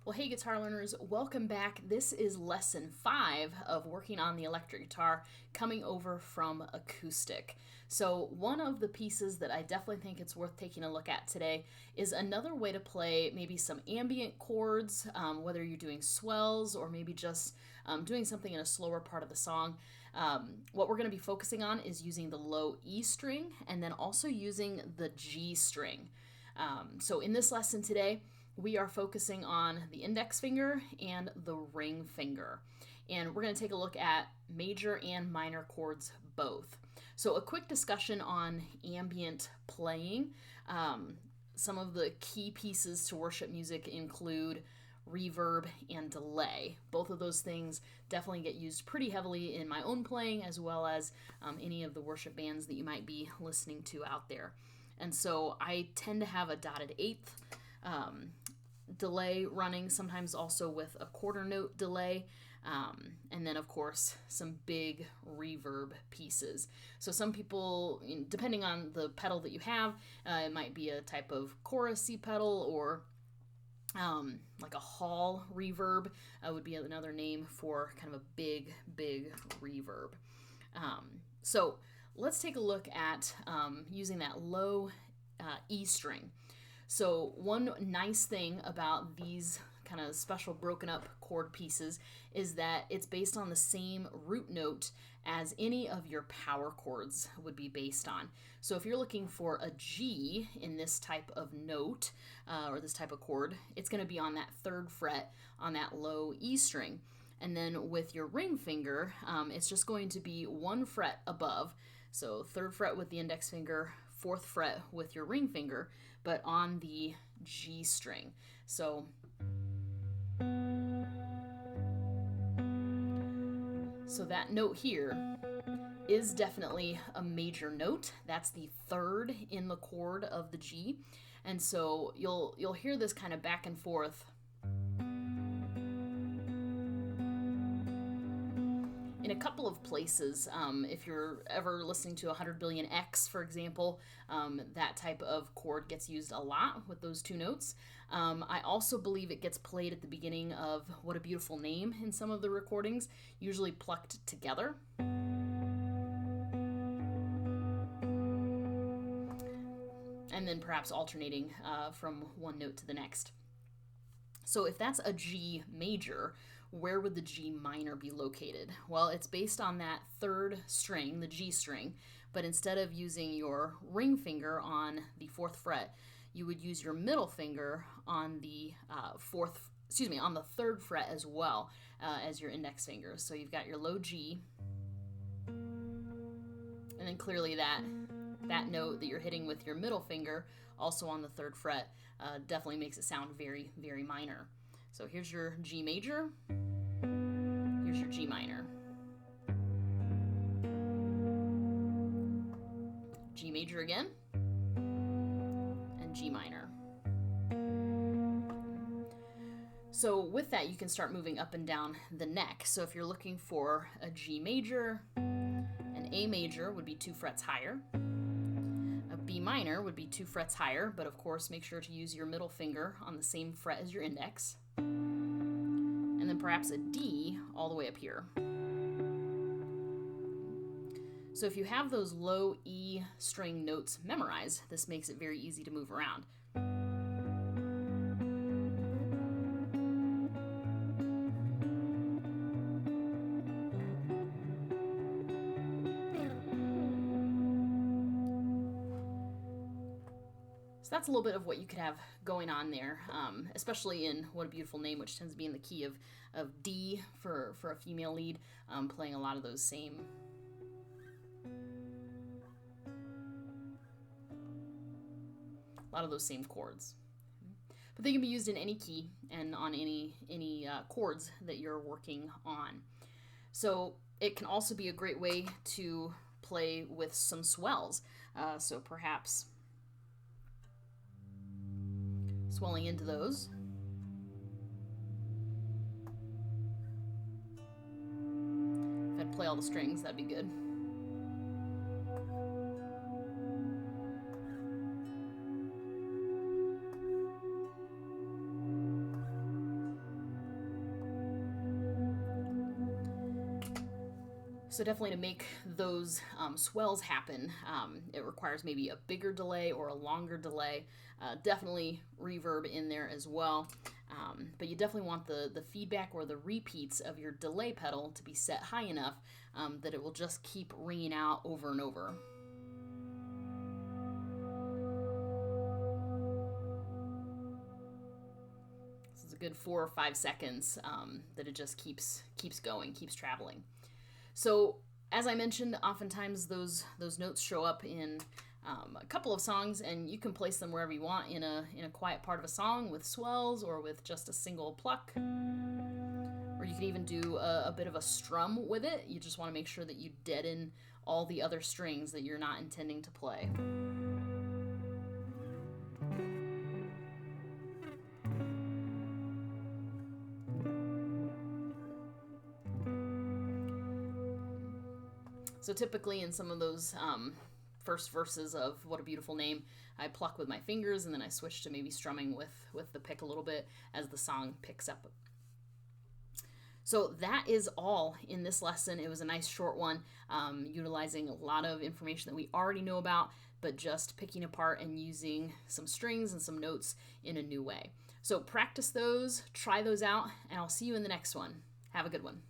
Well, hey, guitar learners, welcome back. This is lesson 5 of working on the electric guitar, coming over from acoustic. So, one of the pieces that I definitely think it's worth taking a look at today is another way to play maybe some ambient chords, whether you're doing swells or maybe just doing something in a slower part of the song. What we're going to be focusing on is using the low E string and then also using the G string. So, in this lesson today, we are focusing on the index finger and the ring finger. And we're going to take a look at major and minor chords both. So, a quick discussion on ambient playing. Some of the key pieces to worship music include reverb and delay. Both of those things definitely get used pretty heavily in my own playing, as well as any of the worship bands that you might be listening to out there. And so I tend to have a dotted eighth delay running, sometimes also with a quarter note delay, and then of course some big reverb pieces. So some people, depending on the pedal that you have, it might be a type of chorusy pedal, or like a hall reverb would be another name for kind of a big reverb. So let's take a look at using that low E string. So one nice thing about these kind of special broken up chord pieces is that it's based on the same root note as any of your power chords would be based on. So if you're looking for a G in this type of note or this type of chord, it's going to be on that third fret on that low E string. And then with your ring finger, it's just going to be one fret above. So third fret with the index finger, fourth fret with your ring finger, but on the G string. So that note here is definitely a major note. That's the third in the chord of the G. And so you'll hear this kind of back and forth in a couple of places. If you're ever listening to 100 billion X, for example, that type of chord gets used a lot with those two notes. I also believe it gets played at the beginning of What a Beautiful Name in some of the recordings, usually plucked together. And then perhaps alternating from one note to the next. So if that's a G major, where would the G minor be located? Well, it's based on that third string, the G string, but instead of using your ring finger on the fourth fret, you would use your middle finger on the on the third fret as well as your index finger. So you've got your low G, and then clearly that note that you're hitting with your middle finger, also on the third fret, definitely makes it sound very, very minor. So here's your G major, here's your G minor. G major again, and G minor. So with that, you can start moving up and down the neck. So if you're looking for a G major, an A major would be 2 frets higher. A B minor would be 2 frets higher, but of course make sure to use your middle finger on the same fret as your index. And then perhaps a D all the way up here. So if you have those low E string notes memorized, this makes it very easy to move around. So that's a little bit of what you could have going on there, especially in What a Beautiful Name, which tends to be in the key of D for a female lead, playing a lot of those same chords. But they can be used in any key and on any chords that you're working on. So it can also be a great way to play with some swells. So perhaps swelling into those. If I'd play all the strings, that'd be good. So definitely to make those swells happen, it requires maybe a bigger delay or a longer delay. Definitely reverb in there as well. But you definitely want the feedback or the repeats of your delay pedal to be set high enough that it will just keep ringing out over and over. This is a good 4 or 5 seconds that it just keeps going, keeps traveling. So as I mentioned, oftentimes those notes show up in a couple of songs, and you can place them wherever you want in a quiet part of a song with swells or with just a single pluck. Or you can even do a bit of a strum with it. You just want to make sure that you deaden all the other strings that you're not intending to play. So typically in some of those first verses of What a Beautiful Name, I pluck with my fingers and then I switch to maybe strumming with the pick a little bit as the song picks up. So that is all in this lesson. It was a nice short one, utilizing a lot of information that we already know about, but just picking apart and using some strings and some notes in a new way. So practice those, try those out, and I'll see you in the next one. Have a good one.